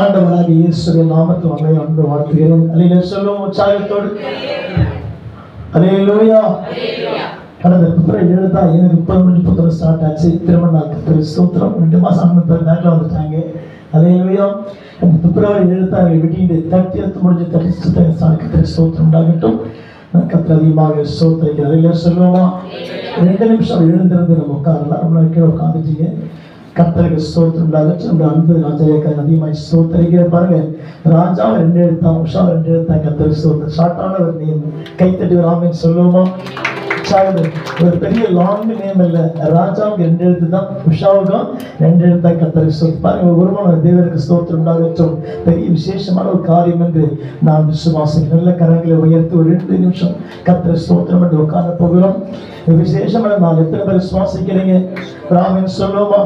ஆண்டவராகிய இயேசுவின் நாமத்தில் உங்களை அன்பு வாழ்த்துகிறேன். அல்லேலூயா சொல்லுவோம் உற்சாகத்தோடு. அல்லேலூயா. கடந்த பிப்ரவரி 7 தான் எனக்கு 30 ஸ்டார்ட் ஆச்சு. திருமண நாள் கர்த்தருக்கு ஸ்தோத்திரம். 2 மாசம் ஆனது பேக்ல வந்துட்டாங்க. அல்லேலூயா. அந்த பிப்ரவரி 7 தான் வெட்டிங் 30th முடிஞ்சு 32 கர்த்தருக்கு ஸ்தோத்திரம் உண்டாகட்டும். கர்த்தர் அதிகமாக ஸ்தோத்திரிக்கிறார். அல்லேலூயா சொல்லுவோமா. 2 நிமிஷம் எழுந்திருந்து நம்ம உட்காரலாம். ரொம்ப கீழே உட்காந்துட்டீங்க. கர்த்தருக்கு ஸ்தோத்திரம் உண்டாகட்டும். நம்ம அன்பு ராஜாவுக்கு அதிகமாக ஸ்தோத்திரிக்கிற பாருங்க. ராஜாவை 2 எழுத்தான், உஷா 2 எழுத்தான். கர்த்தருக்கு ஸ்தோத்திரம். ஷார்ட்டான ஒரு நேம். கைத்தட்டி ராமன் சொல்லுவோமா. ஒரு பெரிய லாங் நேம் இல்ல. ராஜாவுக்கு 2 எழுத்து தான், உஷாவுக்கும் 2 எழுத்தா. கர்த்தருக்கு ஸ்தோத்திரம். பாருங்க, ஒருவன தேவருக்கு ஸ்தோத்திரம் உண்டாகட்டும். பெரிய விசேஷமான ஒரு காரியம் என்று நான் விசுவாசிக்கிறேன். நல்ல கரங்களை உயர்த்தி ஒரு 2 நிமிஷம் கர்த்தருக்கு ஸ்தோத்திரம் என்று உட்கார போகிறோம். விசேஷமான நாள். எத்தனை பேர் விசுவாசிக்கிறீங்க? ராமன் சொல்லுவோமா.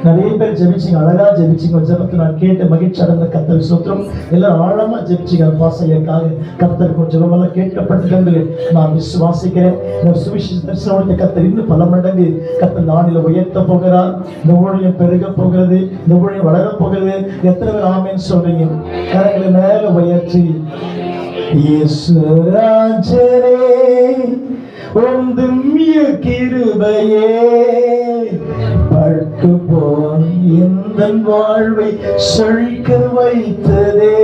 நிறைய பேர் ஜெபிச்சிங்க, அழகா ஜெபிச்சிங்க. ஜெபத்தை நான் கேட்டு மகிழ்ச்சி அடைந்த கர்த்தருக்கு ஸ்தோத்திரம். எல்லாம் ஆழமா ஜெபிச்சிங்க. பாசையற்காக கர்த்தருக்கு ஜெபமெல்லாம் கேட்கப்பட்டது நான் விசுவாசிக்கிறேன். சுவிசேஷ தரிசனத்தை கர்த்தர் இன்னும் பல மடங்கு கர்த்தர் நாளில் உயர்த்த போகிறார். இந்த ஊழியம் பெருக போகிறது, இந்த ஊழியம் வளர போகிறது. எத்தனை பேர் ஆமென் சொல்றீங்க? கரங்களை மேல உயர்த்தி இயேசு ராஜரே உந்தம் கிருபையே பட்டு போன் எந்தன் வாழ்வை செழிக்க வைத்ததே.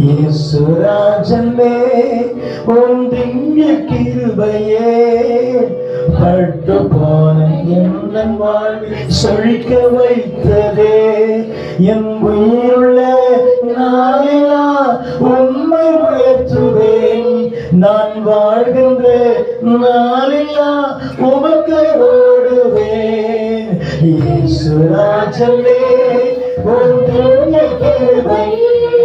இயேசு ராஜனே உந்தம் கிருபையே பட்டு போன எந்தன் வாழ்வை செழிக்க வைத்ததே. என் உயிருள்ள நாளெல்லாம் உம்மை உயர்த்துவேன். நான் வாழ்கின்ற நாளெல்லாம் உமக்கு ஓடுவேன். இயேசு ராஜனே உந்தம் கிருபை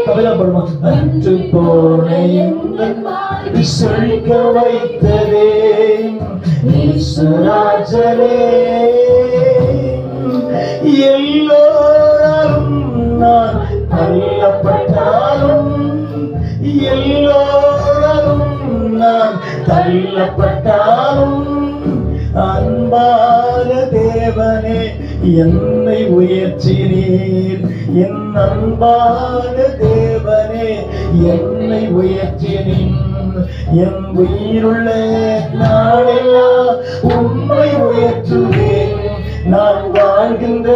பட்டு போன எந்தன் வாழ்வை செழிக்க வைத்ததே. இயேசு ராஜனே எல்லோரும் நான் தள்ளப்பட்டாலும், எல்லோரும் நான் தள்ளப்பட்டாலும் அன்பான தேவனே என்னை உயர்த்தினீர். என் அன்பான தேவனே என்னை உயர்த்தினீர். என் உயிருள்ள நாளெல்லாம் உம்மை உயர்த்துவேன். நான் வாழ்கின்ற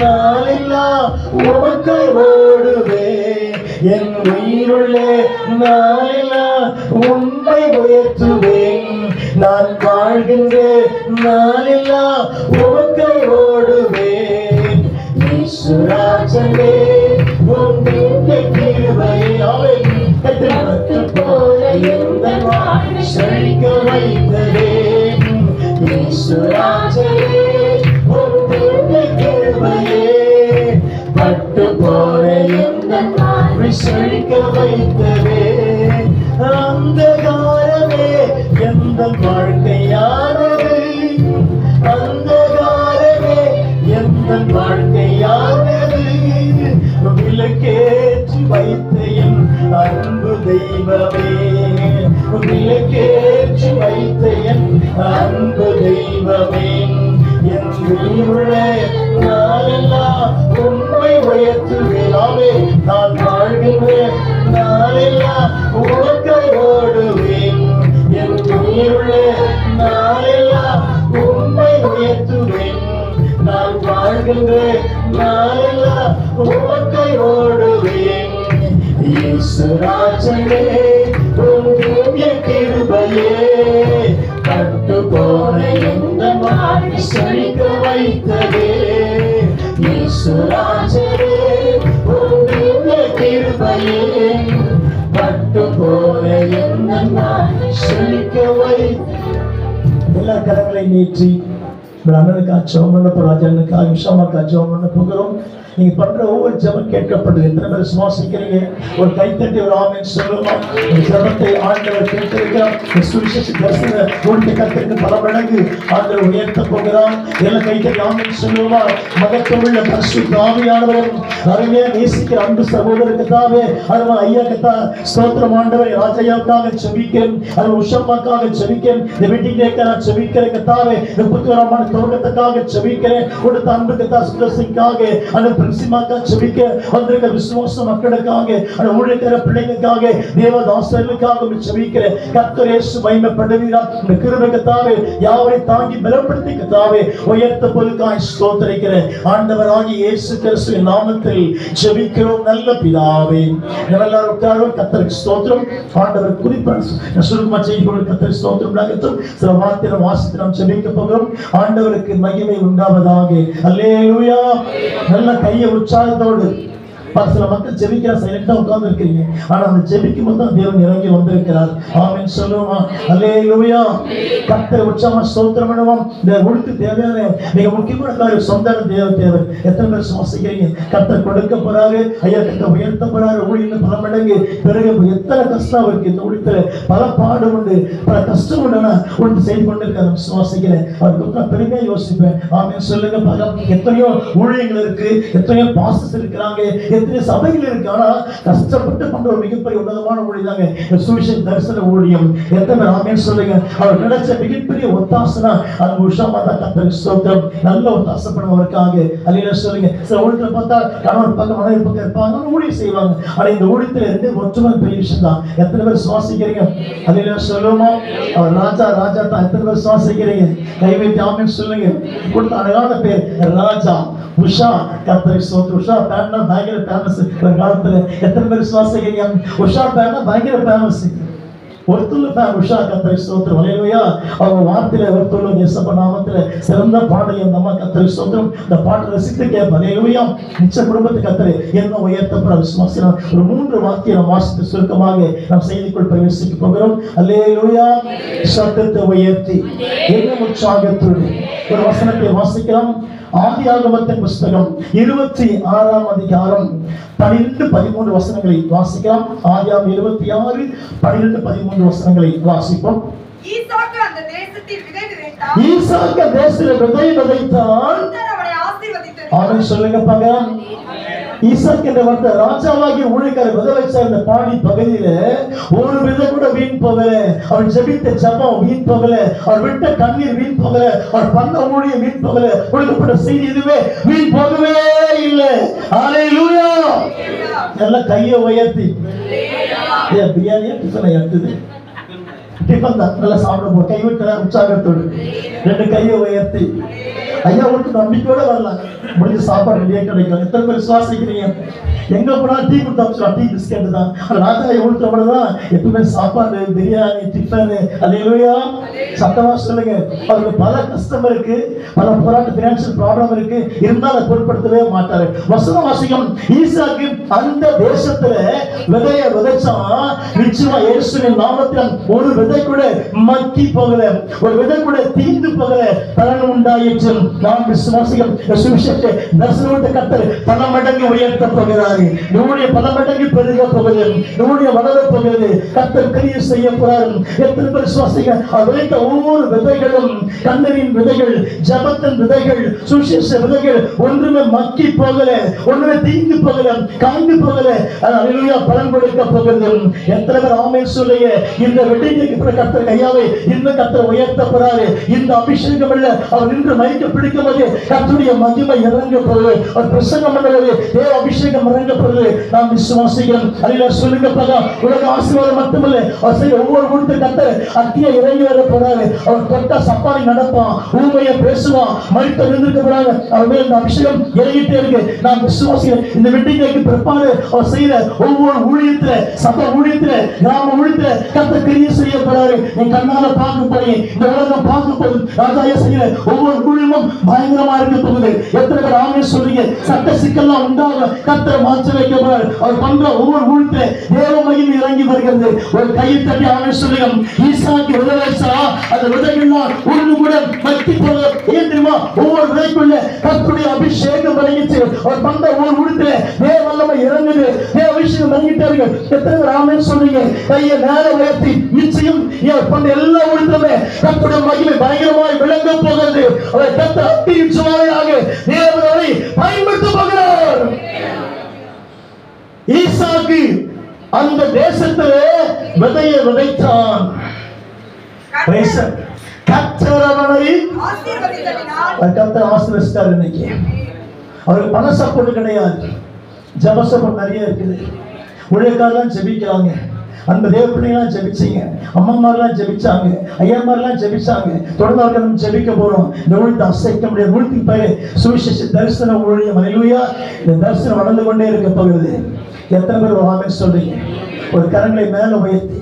நாளெல்லாம் உமக்கு ஓடுவேன். என் உயிருள்ள நாளெல்லாம் உம்மை உயர்த்துவேன். நான் வாழ்கின்ற நாளெல்லாம் உமக்கு ஓடுவேன். இயேசு ராஜனே உந்தம் கிருபையாலே பட்டு போன எந்தன் வாழ்வை செழிக்க வைத்ததே. இயேசு ராஜனே உந்தம் கிருபையே பட்டு போன எந்தன் வாழ்வை செழிக்க வைத்ததே. அந்தகாரமே எந்தன் வாழ்க்கையானது, அந்தகாரமே எந்தன் வாழ்க்கையானது. விளக்கேற்றி வைத்த என் அன்பு தெய்வமே, விளக்கேற்றி வைத்த என் அன்பு தெய்வமே. என் உயிருள்ள நாளெல்லாம் உம்மை உயர்த்துவேனாவே. நான் வாழ்கின்ற நாளெல்லாம் உமக்கு ஓடுவேன். என் உயிருள்ள நாளெல்லாம் உம்மை உயர்த்துவேன். நான் வாழ்கின்ற நாளெல்லாம் உமக்கு ஓடுவேன். இயேசு ராஜனே உந்தம் கிருபையே பட்டு போன எந்தன் வாழ்வை செழிக்க வைத்ததே. இயேசு ராஜனே உந்தம் கிருபையே பட்டு போன எந்தன் வாழ்வை செழிக்க வைத்ததே. எல்லா கரங்களை நீட்டி அண்ணனுக்காக ஜெபம் பண்ண போகிறோம். ராஜனுக்காக விஷயமாக்கா ஜெபம் பண்ண போகிறோம். நீங்க பண்ற ஒவ்வொரு ஜெபம் கேட்கப்படுது. எத்தனை பேர் சுவாசிக்கிறீங்க? ஒரு கைத்தட்டி ஒரு ஆமென் சொல்லுமா. ஜெபத்தை ஆண்டவர் கேட்டிருக்கிறார். சுவிசேஷ தரிசன உங்களுடைய கர்த்தருக்கு பல மடங்கு ஆண்டவர் உயர்த்த போகிறார். எல்லாம் கைத்தட்டி ஆமென் சொல்லுமா. மகத்துவமுள்ள பரிசுத்த ஆவியானவரும் அருமையா நேசிக்கிற அன்பு சகோதரருக்கு தாவே அதுமா ஐயாக்கத்தா ஸ்தோத்திரம். ஆண்டவர் ராஜையாவுக்காக ஜெபிக்கிறேன், அது உஷம்மாக்காக ஜெபிக்கிறேன், இந்த வெட்டிங் டேக்காக நான் ஜெபிக்கிறேன். கத்தாவே 31ஆம் ஆண்டு துவக்கத்துக்காக ஜெபிக்கிறேன். கொடுத்த அன்புக்கு தான் சுதர்சிக்காக அந்த பெருசிமாக்கா ஜெபிக்க வந்திருக்கிற விசுவாச மக்களுக்காக, அந்த ஊழியக்கார பிள்ளைகளுக்காக, தேவதாசர்களுக்காக ஜெபிக்கிற கர்த்தர் இயேசு மகிமைப்படுவீராக. இந்த கிருபை கர்த்தாவே யாவரை தாங்கி பலப்படுத்தி கர்த்தாவே உயர்த்த பொருளுக்காய் ஸ்தோத்திரிக்கிறேன். ஆண்டவராகிய இயேசு கிறிஸ்துவின் நாமத்தில் ஜெபிக்கிறோம் நல்ல பிதாவே. எல்லாரும் உட்கார்ந்து கர்த்தருக்கு ஸ்தோத்திரம். ஆண்டவர் குறிப்பாக சுருக்கமா செய்திகள் கர்த்தருக்கு ஸ்தோத்திரம் நாகட்டும். சில வார்த்தைகளை வாசித்து நாம் ஜெபிக்க போகிறோம். ஆண்டவருக்கு மகிமை உண்டாவதாக. அல்லேலூயா. நல்ல கையை உற்சாகத்தோடு சில மக்கள் ஜெபிக்கிற சைலண்டா உட்கார்ந்து இருக்கிறீங்க. ஆனா அந்த ஜெபிக்கும் போது தான் தேவன் இறங்கி வந்திருக்கிறார். ஆமென் சொல்லுமா. அல்லேலூயா. கர்த்தரை உற்சாகமா ஸ்தோத்திரம் பண்ணுவோம். இந்த ஊருக்கு தேவையான மிக முக்கியமான காரியம் சொந்த தேவன். எத்தனை பேர் சுவாசிக்கிறீங்க? கர்த்தர் கொடுக்க போறாரு. ஐயா கர்த்தர் உயர்த்த போறாரு. ஊழியர்கள் பல மடங்கு பிறகு எத்தனை கஷ்டம் இருக்கு இந்த ஊழியத்துல. பல பாடு உண்டு, பல கஷ்டம் உண்டு. ஒன்று செய்து கொண்டு இருக்காரு. சுவாசிக்கிறேன். அதுக்கு பெருமையா யோசிப்பேன். ஆமென் சொல்லுங்க. பலம் எத்தனையோ ஊழியங்கள் இருக்கு, எத்தனையோ பாஸ்டர்ஸ் இருக்கிறாங்க, எத்தனை சபைகள் இருக்கு. ஆனா கஷ்டப்பட்டு பண்ற ஒரு மிகப்பெரிய உன்னதமான ஊழியம் தாங்க சுவிசேஷ தரிசன ஊழியம். எத்தனை ஆமென் சொல்லுங்க. அவர் கிடைச்ச மிகப்பெரிய ஒத்தாசனா அது உஷாமா தான். கர்த்தருக்கு ஸ்தோத்திரம். நல்ல ஒத்தாசை பண்ணுவதற்காக அல்லேலூயா சொல்லுங்க. சில ஊழியத்துல பார்த்தா கணவன் பக்கம் மனைவி பக்கம் இருப்பாங்க, ஊழியம் செய்வாங்க. ஆனா இந்த ஊழியத்துல ரெண்டு ஒற்றுமை பெரிய விஷயம் தான். எத்தனை பேர் சுவாசிக்கிறீங்க? அல்லேலூயா சொல்லுமா. அவர் ராஜா தான். எத்தனை பேர் சுவாசிக்கிறீங்க? கை வைத்து ஆமென் சொல்லுங்க. கொடுத்த அழகான பேர் ராஜா உஷா. கர்த்தருக்கு ஸ்தோத்திரம். உஷா பேர்னா பயங்கர ஃபேமஸ் ஒரு காலத்துல. எத்தனை பேர் விசுவாசிக்கிறீங்க? உஷா பேர்னா பயங்கர ஃபேமஸ். ஒருத்தர் தான் உஷா. கர்த்தருக்கு ஸ்தோத்திரம். அல்லேலூயா. அவங்க வார்த்தையில ஒருத்தர் இயேசப்பா நாமத்துல சிறந்த பாடல் அந்த அம்மா. கர்த்தருக்கு ஸ்தோத்திரம். இந்த பாட்டை ரசித்து கேட்ப. அல்லேலூயா. நிச்சய குடும்பத்து கர்த்தரை என்ன உயர்த்தப்பட விசுவாசிக்கிறோம். ஒரு 3 வாக்கியம் வாசித்து சுருக்கமாக நாம் செய்திக்குள் பிரவேசிக்க போகிறோம். அல்லேலூயா. சத்தத்தை உயர்த்தி என்ன உற்சாகத்தோடு ஒரு வசனத்தை வாசிக்கலாம். ஆதியாகமத்தின் புஸ்தகம் 26ஆம் அதிகாரம் 12-13 வசனங்களை வாசிக்கலாம். ஆதியாகமம் 26 12-13 வசனங்களை வாசிப்போம். ஈசாக்கு அந்த தேசத்தில் விதை விதைத்தான். ஈசாக்கு தேசத்தில் விதை விதைத்தான். கர்த்தர் அவனை ஆசீர்வதித்தார். ஆமென் சொல்லுங்க பாங்க. ஈசாக்கு என்ற வார்த்தை ராஜாவாகிய ஊழியக்காரர் விதை வச்ச அந்த பாடி பகுதியில ஒரு விதை கூட வீண் போகல. அவர் ஜெபித்த ஜெபம் வீண் போகல. அவர் விட்ட கண்ணீர் வீண் போகல. அவர் பண்ண ஊழியம் வீண் போகல. கொடுக்கப்பட்ட செய்தி இதுவே வீண் போகவே இல்லை. அல்லேலூயா. நல்ல கையை உயர்த்தி பிரியாணியா டிஃபனை எடுத்தது டிஃபன் தான் நல்லா சாப்பிட போ. கை விட்டு உற்சாகத்தோடு 2 கையை உயர்த்தி ஐயா உங்களுக்கு நம்பிக்கையோட வரலாம். முடிஞ்ச சாப்பாடு ரெடியா கிடைக்கும். எத்தனை பேர் விசுவாசிக்கிறீங்க? எங்க போனாலும் டீ கொடுத்தா டீ பிஸ்கெட் தான். ராஜா ஊற்றப்படதான் எப்பவுமே சாப்பாடு பிரியாணி டிஃபன். அல்லேலூயா. சத்தமா சொல்லுங்க. அவருக்கு பல கஷ்டம் இருக்கு, பல போராட்ட பினான்சியல் ப்ராப்ளம் இருக்கு. இருந்தாலும் பொருட்படுத்தவே மாட்டாரு. வசனம் வாசிக்கும். ஈசாக்கு அந்த தேசத்துல விதைய விதைச்சான். நிச்சயமா இயேசுவின் நாமத்தில் ஒரு விதை கூட மக்கி போகல, ஒரு விதை கூட தீர்ந்து போகல. பலன் உண்டாயிற்று. நாம் விசுவாசிக்கும் சுவிசேஷத்தை தரிசனத்தை கர்த்தர் பல மடங்கு உயர்த்த போகிறார். நம்முடைய பல மடங்கு பெருக போகிறது. நம்முடைய வளர போகிறது. கர்த்தர் கிரியை செய்ய போறார். எத்தனை பேர் விசுவாசிக்க? விதைத்த ஒவ்வொரு விதைகளும் கண்ணீரின் விதைகள், ஜெபத்தின் விதைகள், சுவிசேஷ விதைகள் ஒன்றுமே மக்கி போகல, ஒன்றுமே தீங்கு போகல, காய்ந்து போகல. அல்லேலூயா. பலன் கொடுக்க போகிறது. எத்தனை பேர் ஆமென் சொல்லுங்க. இந்த வெட்டிக்கு கர்த்தர் கையாவை இந்த கர்த்தர் உயர்த்த போறாரு. இந்த அபிஷேகம் இல்ல அவர் நின்று மைக்க பிடிக்கும் போது கர்த்தருடைய மகிமை இறங்க போகுது. அவர் பிரசங்கம் பண்ணுறது தேவ அபிஷேகம் இறங்க போகுது. நாம் விசுவாசிக்கிறோம். அல்லேலூயா சொல்லுங்க பாருங்க. உலக ஆசீர்வாதம் மட்டுமல்ல, அவர் செய்ய ஒவ்வொரு கொடுத்து கர்த்தர் அக்கிய இறங்கி வர போறாரு. அவர் தொட்டா சப்பாரி நடப்பான், ஊமையை பேசுவான், மரித்த விழுந்திருக்க போறாங்க. அவர் மேல் இந்த அபிஷேகம் இறங்கிட்டே இருக்கு. நாம் விசுவாசிக்கிறோம். இந்த வெட்டிக்கு பிற்பாடு அவர் செய்யற ஒவ்வொரு ஊழியத்துல, சபை ஊழியத்துல, கிராம ஊழியத்துல கர்த்தர் கிரியை செய்ய போறாரு. நீ கண்ணால பார்க்க போறீங்க. இந்த உலகம் பார்க்க போகுது. ராஜாயா செய்யற ஒவ்வொரு ஊழியமும் பயங்கரமா இருக்க போகுது. எத்தனை பேர் ஆமென் சொல்றீங்க? சட்ட சிக்கல்லாம் உண்டாக கர்த்தர் மாற்ற வைக்க போறாரு. அவர் பண்ற ஒவ்வொரு ஊழியத்துல தேவ மகிமை இறங்கி வருகிறது. ஒரு கையை தட்டி ஆமென் சொல்லுங்க. ஈசாக்கு விதை வச்சா அந்த விதைகள்லாம் ஒன்று கூட மக்கி போக. ஏன் தெரியுமா? ஒவ்வொரு விதைக்குள்ள கர்த்தருடைய அபிஷேகம் இறங்கிச்சு. அவர் பண்ற ஒவ்வொரு ஊழியத்துல தேவ வல்லமை இறங்குது. தேவ அபிஷேகம் இறங்கிட்டே இருக்கு. எத்தனை பேர் ஆமென் சொல்றீங்க? கையை மேல உயர்த்தி நிச்சயம் அவர் பண்ற எல்லா ஊழியத்திலுமே கர்த்தருடைய மகிமை பயங்கரமாய் விளங்க போகிறது. அவர் கர்த்தர் அத்தியின் சுவாமியாக தேவனை பயன்படுத்த போகிறார். ஈசாக்கு அந்த தேசத்திலே விதையை விதைத்தான். கர்த்தர் அவனை ஆசீர்வதித்தார். இன்னைக்கு அவருக்கு பண சப்போர்ட் கிடையாது, ஜப சப்போர்ட் நிறைய இருக்குது. ஊழியக்காரெல்லாம் ஜெபிக்கிறாங்க, அந்த தேவ பிள்ளைங்களாம் ஜெபிச்சிங்க, அம்மாமாரெல்லாம் ஜெபிச்சாங்க, ஐயாமாரெல்லாம் ஜெபிச்சாங்க. தொடர்ந்து அவர்கள் நம்ம ஜெபிக்க போறோம். இந்த ஊழியத்தை அசைக்க முடியாது. ஊழியத்துக்கு பேரு சுவிசேஷ தரிசன ஊழியம். அல்லேலூயா. இந்த தரிசனம் வளர்ந்து கொண்டே இருக்க போகிறது. எத்தனை பேர் ஒரு ஆமென் சொல்றீங்க? ஒரு கரங்களை மேல உயர்த்தி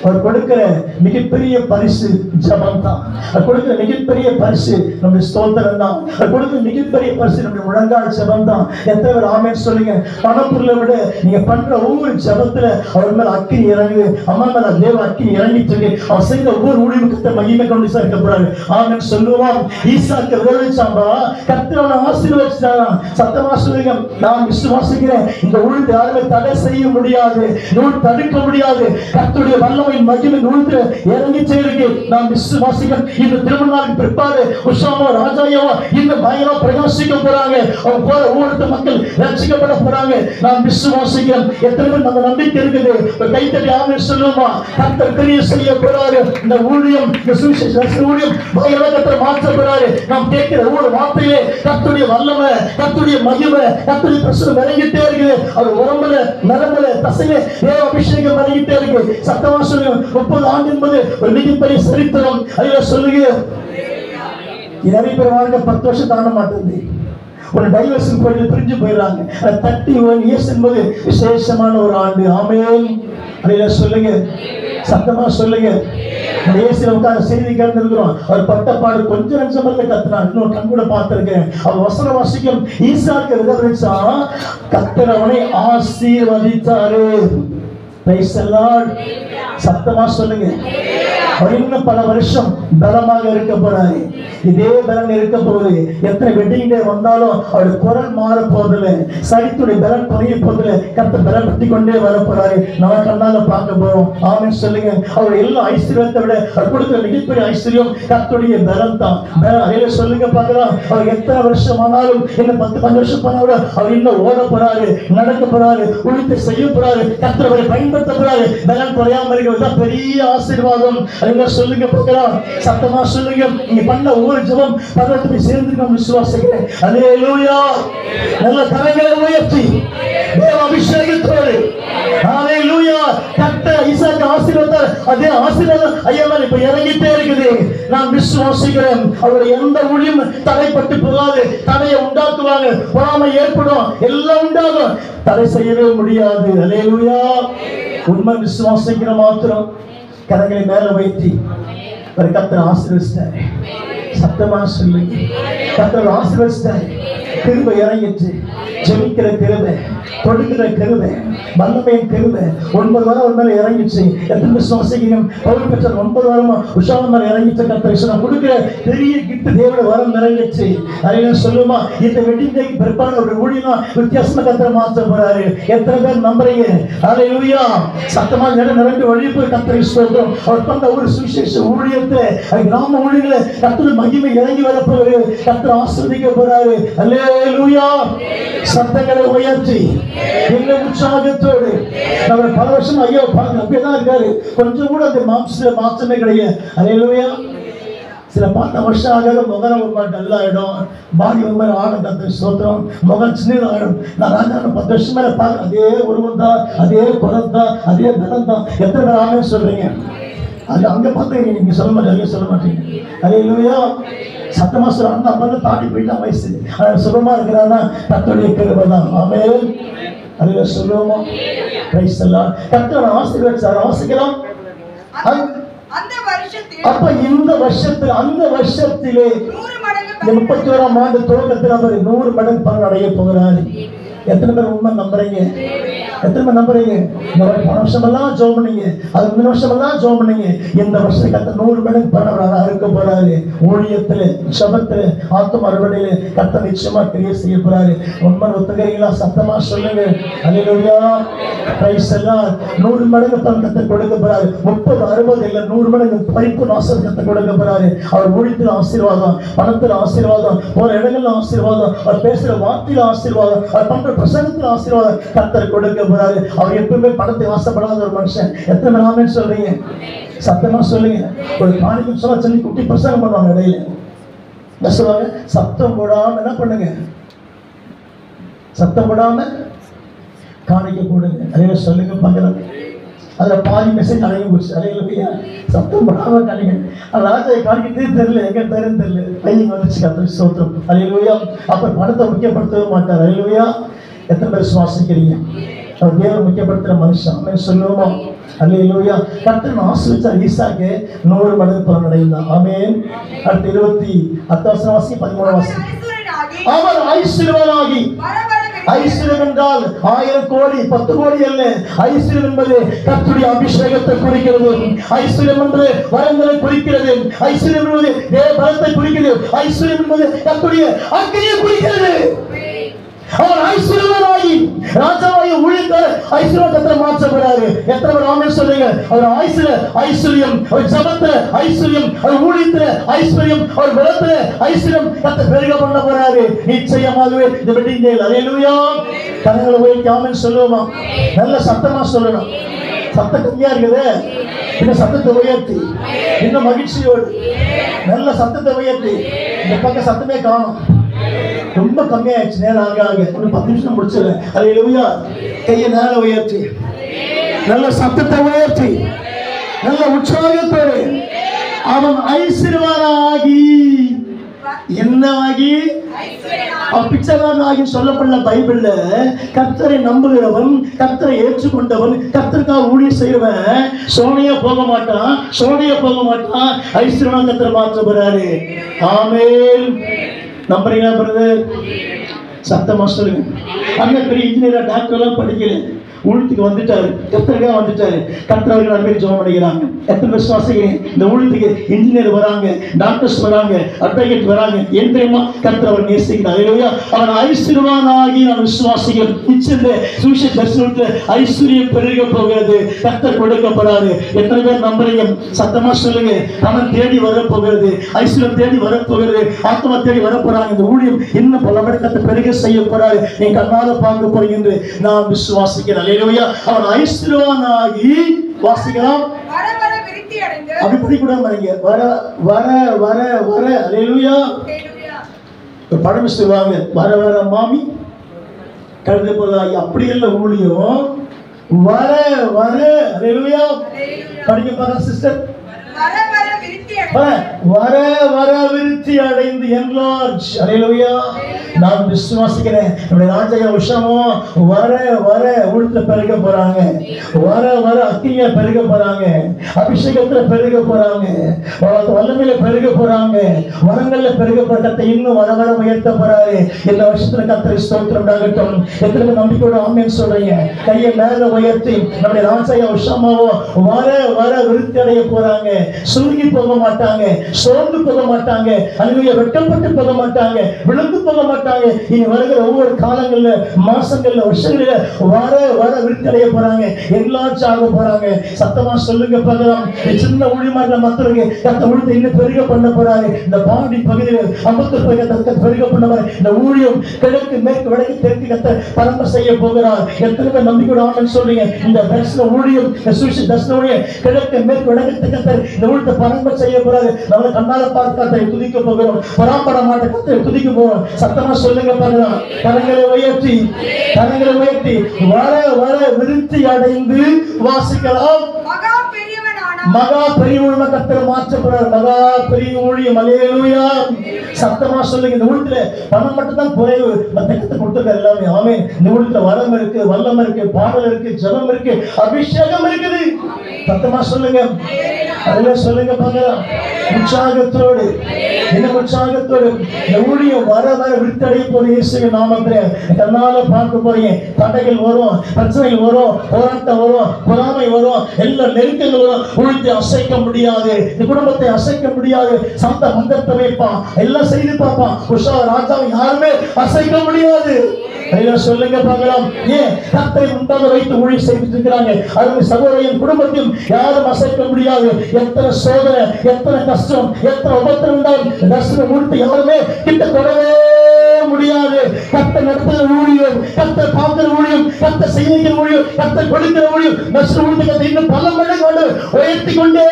அவர் கொடுக்கிற மிகப்பெரிய பரிசு ஜபம் தான். அவர் கொடுக்கிற மிகப்பெரிய பரிசு நம்முடைய ஸ்தோத்திரம் தான். அவர் கொடுக்கிற மிகப்பெரிய பரிசு நம்முடைய முழங்கால் ஜபம் தான். எத்தனை பேர் ஆமென் சொல்லுங்க? பணப்பொருளை விட நீங்க பண்ற ஒவ்வொரு ஜபத்துல அவர் மேல அக்கினி இறங்கு, அம்மா மேல தேவ அக்கினி இறங்கிட்டு இருக்கு. அவர் செய்த ஒவ்வொரு ஊழியத்தை மகிமை கொண்டு சேர்க்க போறாரு. ஆமென் சொல்லுவான். ஈசாக்கு விளைவிச்சாம்பா, கர்த்தர் ஆசீர்வதிச்சாரா. சத்தமா சொல்லுங்க, நான் விசுவாசிக்கிறேன். இந்த ஊழியத்தை யாருமே தடை செய்ய முடியாது, நூல் தடுக்க முடியாது. கர்த்தருடைய வல்லமை மகிமை நூல்ல இறங்கிச்சே இருக்கு. நாம் விசுவாசிக்கிறோம். இந்த திருமண நாளுக்கு பிற்பாடு உஷாமோ ராஜாயோ இந்த பயங்கரமா பிரகாசிக்க போறாங்க. அவங்க போற ஊரத்து மக்கள் ரட்சிக்கப்பட போறாங்க. நாம் விசுவாசிக்கிறோம். எத்தனை பேர் நம்ம நம்பிக்கை இருக்குது? கைத்தட்டி ஆமென் சொல்லுமா? கர்த்தர் கிரியை செய்ய போறாரு. இந்த ஊழியம், இந்த சுவிசேஷ ஊழியம் பயங்கரமா கர்த்தர் மாற்ற போறாரு. நாம் கேட்கிற ஒவ்வொரு வார்த்தையிலே கர்த்தருடைய வல்லமை, கர்த்தருடைய மகிமை, கர்த்தருடைய பிரசன்னம் இறங்கிட்டே இருக்குது. அவர் உடம்புல நரம்புல தசையில தேவ அபிஷேகம் இறங்கிட்டே இருக்கு. சத்தமா 30 ஆண்டு என்பது ஒரு மிகப்பெரிய சரித்திரம். அதில் சொல்லுங்க, நிறைய பேர் வாழ்க்கை 10 வருஷம் தாண்ட மாட்டேங்குது. ஒரு டைவர்ஷன் போயிட்டு பிரிஞ்சு போயிடறாங்க. 31 இயர்ஸ் என்பது விசேஷமான ஒரு ஆண்டு. ஆமென். அதில் சொல்லுங்க, சத்தமா சொல்லுங்க. உட்கார்ந்து செய்தி கேட்டிருக்கிறோம். அவர் பட்டப்பாடு கொஞ்ச நிமிஷம் கத்துறான். இன்னொரு கண் கூட பார்த்திருக்கேன். அவர் வசன வாசிக்கும். ஈசாக்கு விதவிச்சா கர்த்தர் அவனை ஆசீர்வதித்தாரு. Price the Lord. சத்தமா சொல்லுங்க. அவர் இன்னும் பல வருஷம் பலமாக இருக்க போறாரு. இதே பலன் இருக்க போகுது. எத்தனை வெட்டிங் டே வந்தாலும் அவருடைய குரல் மாற போதில்லை, சரித்துடைய பலன் குறைய போதில்லை. கர்த்தர் பலன் பற்றி கொண்டே வர போறாரு. நம்ம கண்ணால பார்க்க போறோம். ஆமென் சொல்லுங்க. அவர் எல்லா ஐஸ்வர்யத்தை விட அவர் கொடுக்கிற மிகப்பெரிய ஐஸ்வர்யம் கர்த்தருடைய பலன் தான். அதில் சொல்லுங்க பார்க்கலாம். அவர் எத்தனை வருஷம் ஆனாலும், இன்னும் 10-15 வருஷம் போனாலும் அவர் இன்னும் ஓட போறாரு, நடக்க போறாரு, ஊழியத்தை செய்ய போறாரு. கர்த்தர் அவரை பயன்படுத்த போறாரு. பலன் குறையாம இருக்கிறது பெரிய ஆசீர்வாதம். சொல்லுங்க பார்க்கலாம். சத்தமா சொல்லுங்க. நீங்க பண்ண ஒவ்வொரு ஜெபம் பரலோகத்தை சேர்ந்து நாம் விசுவாசிக்கிறேன். அல்லேலூயா. நல்ல கரங்களை உயர்த்தி தேவ அபிஷேகத்தோடு அல்லேலூயா. கர்த்தர் ஈசாக்கு ஆசீர்வதித்தார். அதே ஆசீர்வாதம் ஐயா மேல இப்ப இறங்கிட்டே இருக்குது. நான் விசுவாசிக்கிறேன். அவருடைய எந்த ஊழியம் தடைப்பட்டு போகாது. தடையை உண்டாக்குவாங்க, பொறாமை ஏற்படும், எல்லாம் உண்டாகும். தடை செய்யவே முடியாது. அல்லேலூயா. உண்மை விசுவாசிக்கிற மாத்திரம் கரங்களை மேல வைத்தி ஒரு கர்த்தர் ஆசீர்வதித்தார். சத்தமா சொல்லுங்க. கர்த்தர் ஆசீர்வதித்தார். கிருபை இறங்கிட்டு ஜெபிக்கிற கிருபை, கொடுக்கிற கிருபை, வல்லமையின் கிருபை 9 வாரம் ஒரு மேல இறங்கிச்சு. எத்தனை விசுவாசிக்கிறோம்? பவுல் பெற்ற 9 வாரமா உஷாலம் மேல இறங்கிச்சு. கர்த்தர் கொடுக்கிற பெரிய கிஃப்ட் தேவனுடைய வரம் இறங்கிச்சு. அதை சொல்லுமா? இந்த வெட்டிங் டேக்கு பிற்பாடு ஒரு ஊழியம் வித்தியாசமா கர்த்தர் மாற்ற போறாரு. எத்தனை பேர் நம்புறீங்க? அல்லேலூயா. சத்தமா நிரம்பி வழி போய் கர்த்தரை ஸ்தோத்திரம். அவர் பண்ண ஒரு சுவிசேஷ ஊழியத்தை, கிராம ஊழியங்களை கர்த்தர் மகிமை இறங்கி வர போறாரு. கர்த்தர் ஆசீர்வதிக்க போறாரு. அல்லேலூயா. சத்தங்களை உயர்த்தி என்ன உற்சாகத்தோடு நம்ம பல வருஷம் ஐயோ அப்படியேதான் இருக்காரு. கொஞ்சம் கூட அந்த மாற்றமே கிடையாது. அல்லேலூயா. சில 10 வருஷம் ஆக முகம் ஒரு மாதிரி டல்லாயிடும், பாடி ஒரு மாதிரி ஆடும். கர்த்தர் ஸ்தோத்திரம். முகம் சின்னதாயிடும். நான் ராஜா 10 வருஷம் மேல பார்க்க அதே உருவம் தான், அதே குரல் தான், அதே பலம் தான். எத்தனை பேர் ஆமென் சொல்றீங்க? அது அங்க பார்த்து நீங்க சொல்ல மாட்டீங்க, சொல்ல மாட்டீங்க. அல்லேலூயா. சத்தமா சொல்ற அந்த அம்மா தாண்டி போயிட்டான் வயசு. சுகமா இருக்கிறான்னா கர்த்தருடைய கிருபை தான். ஆமென். அல்லேலூயா சொல்லுவோமா? Price the Lord. கர்த்தர் ஆசீர்வதிச்சார். வாசிக்கலாம். அப்ப இந்த வருஷத்துல, அந்த வருஷத்திலே 31ஆம் ஆண்டு துவக்கத்தில் அவர் 100 மடங்கு பலன் அடைய போகிறார். எத்தனை பேர் உண்மை நம்புறீங்க? எத்தனை பேர் நம்புறீங்க? இந்த போன வருஷம் எல்லாம் ஜோம் பண்ணீங்க, அது முந்தின வருஷம் எல்லாம் ஜோம் பண்ணீங்க. இந்த வருஷம் கர்த்தர் 100 மடங்கு பலன் அறுக்க போறாரு. ஊழியத்துல, ஜபத்துல, ஆத்தும அறுவடையில கர்த்தர் நிச்சயமா கிரியை செய்ய போறாரு. உண்மை ஒத்துக்கிறீங்களா? சத்தமா சொல்லுங்க. அல்லேலூயா. Price the Lord. 100 மடங்கு பலன் கர்த்தர் கொடுக்க போறாரு. 30, 60 இல்ல 100 மடங்கு பரிபூர்ண ஆசீர்வாதம் கர்த்தர் கொடுக்க போறாரு. அவர் ஊழியத்துல ஆசீர்வாதம், பணத்துல ஆசீர்வாதம், போற இடங்கள்ல ஆசீர்வாதம், அவர் பேசுற வார்த்தையில ஆசீர்வாதம், அவர் பண்ற பிரசங்கத்துல ஆசீர்வாதம் கர்த்தர் கொடுக்க போறாரு. அவர் எப்பவுமே பணத்தை ஆசைப்படாத ஒரு மனுஷன். எத்தனை பேர் ஆமென் சொல்றீங்க? சத்தமா சொல்லுங்க. ஒரு காணிக்கும் சொல்லி குட்டி பிரசங்கம் பண்ணுவாங்க. இடையில என்ன சொல்லுவாங்க? சத்தம் போடாம என்ன பண்ணுங்க? சத்தம் போடாம காணிக்க போடுங்க. அதையில சொல்லுங்க பார்க்கலாம். அதில் பாதி மெசேஜ் அடைய போச்சு. அலையில சத்தம் போடாம காணிக்க. அந்த ராஜாவை காணிக்கிட்டே தெரியல, எங்க தருன்னு தெரியல. பையன் வந்துச்சு கர்த்தருக்கு ஸ்தோத்திரம். அலையிலுயா. அப்ப பணத்தை முக்கியப்படுத்தவே மாட்டார். அலையிலுயா. எத்தனை பேர் சுவாசிக்கிறீங்க? அவர் தேவன் முக்கியப்படுத்துற மனுஷன். அவன் சொல்லுவோமா? அல்லேலூயா. கர்த்தர் ஆசீர்வதிச்சார் ஈசாக்கு 100 மடங்கு பலன் அடைந்தான். ஆமென். அடுத்து 28 13 அவர் ஐஸ்வர்யவானாகி, ஐஸ்வர்யம் என்றால் 1000 கோடி 10 கோடி அல்ல. ஐஸ்வர்யம் என்பது கர்த்தருடைய அபிஷேகத்தை குறிக்கிறது. ஐஸ்வர்யம் என்பது வரங்களை குறிக்கிறது. ஐஸ்வர்யம் என்பது தேவ பலத்தை குறிக்கிறது. ஐஸ்வர்யம் என்பது கர்த்தருடைய அக்கினியை குறிக்கிறது. அவர் ஐஸ்வர்யவானாகி ராஜாவாகி ஊழியக்கார ஐஸ்வர்யம் கர்த்தர் மாற்றப்படுறாரு. எத்தனை பேர் ஆமென் சொல்றீங்க? அவர் ஐஸ்வர்யம், அவர் ஜபத்துல ஐஸ்வர்யம், அவர் ஊழியத்துல ஐஸ்வர்யம், அவர் பலத்துல ஐஸ்வர்யம் கர்த்தர் பெருக பண்ண போறாரு. நிச்சயமாகவே இந்த வெட்டிங் டே. அல்லேலூயா. கரங்களை உயர்த்தி ஆமென் சொல்லுவோமா? நல்ல சத்தமா சொல்லணும். சத்தம் கம்மியா இருக்குது. இந்த சத்தத்தை உயர்த்தி இன்னும் மகிழ்ச்சியோடு நல்ல சத்தத்தை உயர்த்தி. இந்த பக்கம் சத்தமே காணும். ரொம்ப கம்மியாயிடுச்சு. நேரம் ஆக ஒரு 10 நிமிஷம் முடிச்சிடு. அல்லேலூயா. கையை நேர உயர்த்தி நல்ல சத்தத்தை உயர்த்தி நல்ல உற்சாகத்தோடு அவன் ஐஸ்வர்யவானாகி என்னவாகி பிச்சைக்காரனாகி சொல்லப்பட்ட பைபிள்ல கர்த்தரை நம்புகிறவன், கர்த்தரை ஏற்றுக்கொண்டவன், கர்த்தருக்காக ஊழியம் செய்வன் சோனையா போக மாட்டான், சோனையா போக மாட்டான். ஐஸ்வர்யவான் கர்த்தரை மாற்றப்படுறாரு. ஆமென். நம்புறீங்களா பிரதர்? சத்தமா சொல்லுங்க. அந்த பெரிய இன்ஜினியர் டாக்டர் எல்லாம் படிக்கல, ஊழியத்துக்கு வந்துட்டாரு, கர்த்தருக்காக வந்துட்டாரு. கர்த்தர் அவர்கள் அன்பை ஜெபம் பண்ணிக்கிறாங்க. எத்தனை விசுவாசிக்கிறீங்க? இந்த ஊழியத்துக்கு இன்ஜினியர் வராங்க, டாக்டர்ஸ் வராங்க, அட்வொகேட் வராங்க. ஏன் தெரியுமா? கர்த்தர் அவர் நேசிக்கிறார். அல்லேலூயா. அவன் ஐஸ்வர்யவானாகி நான் விசுவாசிக்கிறேன். நிச்சயமே சுவிசேஷ தரிசனத்துல ஐஸ்வர்யம் பெருக போகிறது. கர்த்தர் கொடுக்கப்படாது. எத்தனை பேர் நம்புறீங்க? சத்தமா சொல்லுங்க. அவன் தேடி வரப்போகிறது, ஐஸ்வர்யம் தேடி வரப்போகிறது, ஆத்மா தேடி வரப்போறாங்க. இந்த ஊழியம் இன்னும் பல மடங்கு கர்த்தர் பெருக செய்ய போறாரு. நீ கண்ணால பார்க்க போறீங்க என்று நான் விசுவாசிக்கிறேன். அல்லேலூயா. அவன் ஐஸ்வர்யவானாகி வாசிக்கலாம். அப்படி படிக்கூட பாருங்க. வர வர வர வர. அல்லேலூயா. படம் சொல்லுவாங்க, வர வர மாமி கழுது போதாகி. அப்படி இல்லை ஊழியம். வர வர. அல்லேலூயா. படிக்க பாருங்க சிஸ்டர். வர வர விருத்தி அடைந்து enlarge. அல்லேலூயா. நான் விசுவாசிக்கிறேன். நம்முடைய ராஜா உஷாமோ வர வர ஊழியத்துல பெருக போறாங்க. வர வர அக்கினியா பெருக போறாங்க. அபிஷேகத்துல பெருக போறாங்க. வல்லமையில பெருக போறாங்க. வரங்கள்ல பெருக போறாங்க. இன்னும் வர வர உயர்த்த போறாரு. இந்த வருஷத்துல கர்த்தருக்கு ஸ்தோத்திரம் உண்டாகட்டும். எத்தனை பேர் நம்பிக்கையோட ஆமென் சொல்றீங்க? கையை மேல உயர்த்தி நம்முடைய ராஜா உஷாமாவோ வர வர விருத்தி அடைய போறாங்க. சுருங்கி போக மாட்டாங்க, சோர்ந்து போக மாட்டாங்க, அல்லேலூயா, வெட்டப்பட்டு போக மாட்டாங்க, விழுந்து போக மாட்டாங்க. இனி வருகிற ஒவ்வொரு காலங்கள்ல, மாசங்கள்ல, வருஷங்கள்ல வர வர விருத்தி அடைய போறாங்க. எல்லாரும் ஆக போறாங்க. சத்தமா சொல்லுங்க பார்க்கலாம். சின்ன ஊழியமா இருந்த மக்களுக்கு கர்த்தர் ஊழியத்தை இன்னும் பெருக பண்ண போறாரு. இந்த பாடி பகுதியில் 50 பெருக பண்ண போறாரு. இந்த ஊழியம் கிழக்கு மேற்கு வடக்கு தெற்கு கர்த்தர் பரம்ப செய்ய போகிறார். எத்தனை பேர் நம்பிக்கையோட ஆமென் சொல்றீங்க? இந்த தரிசன ஊழியம், சுவிசேஷ தரிசன ஊழியம் கிழக்கு மேற்கு வடக்கு கர்த்தர் இந்த ஊழியத்தை பரம்ப செய்ய போறாரு. நம்ம கண்ணால பார்த்து கர்த்தரை துதிக்க போகிறோம். பராம்பர மாட்ட கர்த்தரை துதிக்க போறோம். சத்தமா சொல்லுங்க பார்க்கலாம். கரங்களை உயர்த்தி கரங்களை உயர்த்தி வர வர விருத்தி அடைந்து வாசிக்கலாம். மகா பெரிய ஊழியம் கர்த்தர் மாற்றப்படுறார். மகா பெரிய ஊழியம். அல்லேலூயா. சத்தமா சொல்லுங்க. இந்த ஊழியத்துல பணம் மட்டும் தான் குறைவு, மத்த கர்த்தர் கொடுத்திருக்கார் எல்லாமே. ஆமென். இந்த ஊழியத்துல வரம் இருக்கு, வல்லம் இருக்கு, பாடல் இருக்கு, ஜெபம் இருக்கு, அபிஷேகம் இருக்குது. சத்தமா சொல்லுங்க. அதெல்லாம் சொல்லுங்க பார்க்கலாம். உற்சாகத்தோடு இன்னும் உற்சாகத்தோடு இந்த ஊழியம் வர வர விருத்தடைய போற இயேசுவின் நாமத்திலே கண்ணால பார்க்க போறீங்க. தடைகள் வரும், பிரச்சனைகள் வரும், போராட்டம் வரும், பொறாமை வரும், எல்லா நெருக்கங்கள் வரும். ஊழியத்தை அசைக்க முடியாது, இந்த குடும்பத்தை அசைக்க முடியாது. சந்த மந்தத்தை வைப்பான், எல்லாம் செய்து பார்ப்பான். உஷா ராஜாவை யாருமே அசைக்க முடியாது. சொல்லுங்க பார்க்கலாம். ஏன் கர்த்தரை முன்பாக வைத்து ஊழியம் செய்துட்டு இருக்கிறாங்க. அருமை சகோதரின் குடும்பத்தையும் யாரும் அசைக்க முடியாது. எத்தனை சோதனை, எத்தனை கஷ்டம், எத்தனை உபத்திரம் இருந்தாலும் தரிசனம் முடித்து யாருமே கிட்ட தொடவே முடியாது. கர்த்தர் நடத்துகிற ஊழியம், கர்த்தர் பார்க்கிற ஊழியம், கர்த்தர் செய்கிற ஊழியம், கர்த்தர் கொடுக்கிற ஊழியம், தரிசனம் முடித்து இன்னும் பல மடங்கு உயர்த்தி கொண்டே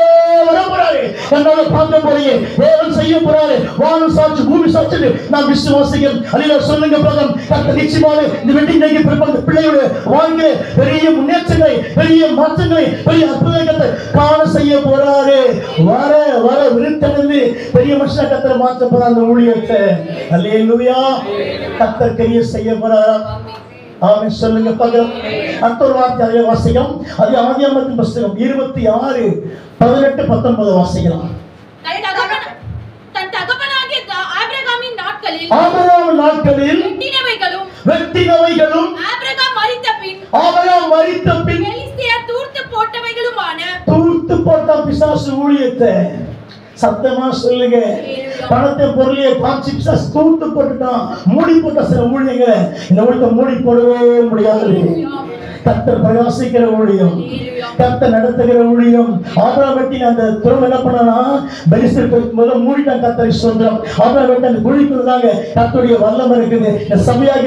வர போறாரு. கண்ணால பார்க்க போறீங்க. தேவன் செய்ய போறாரு. வானம் சாட்சி பூமி சாட்சி நான் விசுவாசிக்கிறேன். அல்லேலூயா சொல்லுங்க பிரதம். கர்த்தர் நிச்சயமாக இந்த வெட்டிங் டேக்கு பிறந்த பிள்ளையோட வாழ்க்கையில பெரிய முன்னேற்றங்களை, பெரிய மாற்றங்களை, பெரிய அற்புதங்களை காண செய்ய போறாரு. வர வர விருத்தடைந்து பெரிய மனுஷனா கர்த்தர் மாற்ற போறார் அந்த ஊழியத்தை. அல்லேலூயா. கர்த்தர் கையை செய்ய போறாரா? ஆமென் சொல்லுங்க பார்க்கலாம். அடுத்த ஒரு வார்த்தை அதிலே வாசிக்கலாம். அது ஆதியாகமத்தின் புத்தகம் 26 18 19 வாசிக்கலாம். தன் தகப்பனாகிய ஆபிரகாமின் நாட்களில் வெட்டினவைகளும் ஆபிரகாம் மரித்த பின் பெலிஸ்தியர் தூர்த்து போட்ட பிசாசு ஊழியத்தை சத்தமா சொல்லுங்க. பணத்தை பொருளையை காட்சி பிசாசு தூர்த்து போட்டுட்டான். மூடி போட்ட சில ஊழியங்களை இந்த ஊழியத்தை மூடி போடவே முடியாது. கர்த்தர் பிரகாசிக்கிற ஊழியம், கர்த்தர் நடத்துகிற ஊழியம். ஆபிரகாம் வெட்டின அந்த துறவு என்ன பண்ணனா பெலிஸ்தர் முதல்ல மூடிட்டான். கர்த்தரை சொல்றோம். ஆபிரகாம் வெட்டின அந்த குழிக்குள்ளதாங்க கர்த்தருடைய வல்லமை இருக்குது. இந்த சபையாக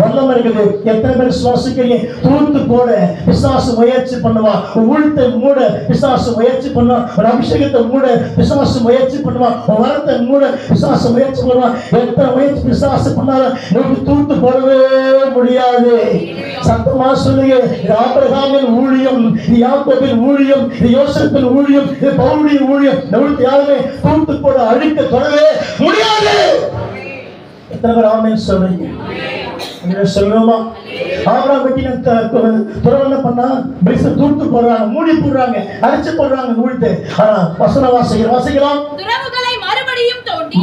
வல்லமை இருக்குது. எத்தனை பேர் சுவாசிக்கிறீங்க? தூர்த்து போட பிசாசு முயற்சி பண்ணுவான். ஊழியத்தை மூட பிசாசு முயற்சி பண்ணுவான். ஒரு அபிஷேகத்தை மூட பிசாசு முயற்சி பண்ணுவான். வரத்தை மூட பிசாசு முயற்சி பண்ணுவான். எத்தனை முயற்சி பிசாசு பண்ணாலும் நமக்கு தூர்த்து போடவே முடியாது. சத்தமா சொல்லுங்க. ஆபிரகாமின் ஊழியம், யாக்கோபின் ஊழியம், யோசேப்பின் ஊழியம், பவுலுடைய ஊழியம் நமக்கு யாருமே தூர்த்து போட அழிக்க தொடவே முடியாது. எத்தனை பேர் ஆமென் சொல்றீங்க? சொல்லுமா? ஆபிரகாம் வெட்டின துறவு என்ன பண்ணா பெலிஸ்தர் தூர்த்து போடுறாங்க, மூடி போடுறாங்க, அரைச்சு போடுறாங்க ஊழியத்தை. ஆனா வசன வாசிக்கலாம்.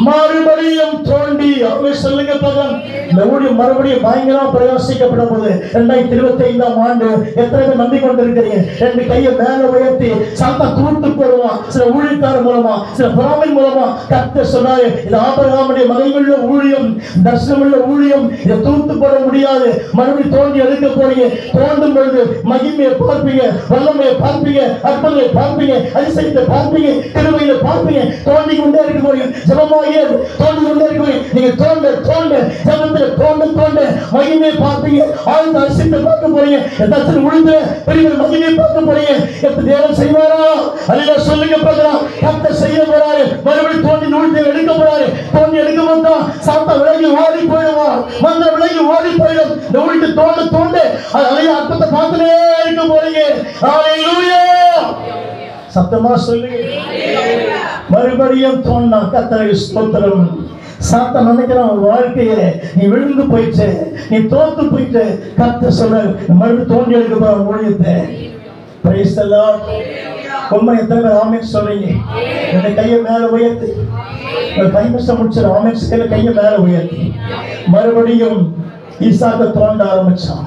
மறுபடியும் தோண்டி அவன் சொல்லுங்க பகவான். இந்த ஊழியம் மறுபடியும் பயங்கரமா பிரகாசிக்கப்படும் போது 2025ஆம் ஆண்டு எத்தனை பேர் நம்பி கொண்டு இருக்கிறீங்க? ரெண்டு கையை மேல உயர்த்தி சாத்தா தூர்த்து போடுவான். சில ஊழியக்காரர் மூலமா, சில பிராமின் மூலமா கர்த்தர் சொன்னாரு, இது ஆபிரகாமுடைய மகிமையுள்ள ஊழியம், தரிசனமுள்ள ஊழியம். இதை தூர்த்து போட முடியாது. மறுபடியும் தோண்டி எடுக்க போறீங்க. தோண்டும் பொழுது மகிமையை பார்ப்பீங்க, வல்லமையை பார்ப்பீங்க, அற்புதத்தை பார்ப்பீங்க, அதிசயத்தை பார்ப்பீங்க, கிருபையை பார்ப்பீங்க. தோண்டி கொண்டே இருக்க போறீங்க. ஜெபமாகிய தோண்டி கொண்டே இருக்க போறீங்க. நீங்க தோண்ட ஜெபத்துல தோண்ட மகிமையை பார்ப்பீங்க. ஆழ்ந்த அதிசயத்தை பார்க்க போறீங்க. எதாச்சும் உழுந்து பெரிய மகிமையை பார்க்க போறீங்க. எப்ப தேவன் செய்வாரா? அல்லேலூயா சொல்லுங்க பார்க்கலாம். கர்த்தர் செய்ய போறாரு. மறுபடியும் தோண்டி நூல்தை எடுக்க போறாரு. தோண்டி எடுக்க வந்தா சாத்தா விலகி ஓடி போயிடுவான். மந்திர விலகி ஓடி போயிடும். இந்த ஊழியத்தை தோண்ட அது அற்புதத்தை பார்த்துட்டே இருக்க போறீங்க. அல்லேலூயா சத்தமா சொல்லுங்க. மறுபடியும் தோண்டா கர்த்தருக்கு ஸ்தோத்திரம். சாத்தான் நினைக்கிறான் ஒரு வாழ்க்கையில நீ விழுந்து போயிட்டு, நீ தோத்து போயிட்டு. கர்த்தர் சொல்றாரு மறுபடியும் தோண்டி எடுக்க போற ஊழியத்தை. Price the Lord. உண்மை எத்தனை பேர் ஆமென் சொல்றீங்க? இந்த கையை மேல உயர்த்தி ஒரு 5 நிமிஷம் முடிச்சிடும். ஆமென் கையை மேல உயர்த்தி மறுபடியும் ஈசாக்க தோண்ட ஆரம்பிச்சான்.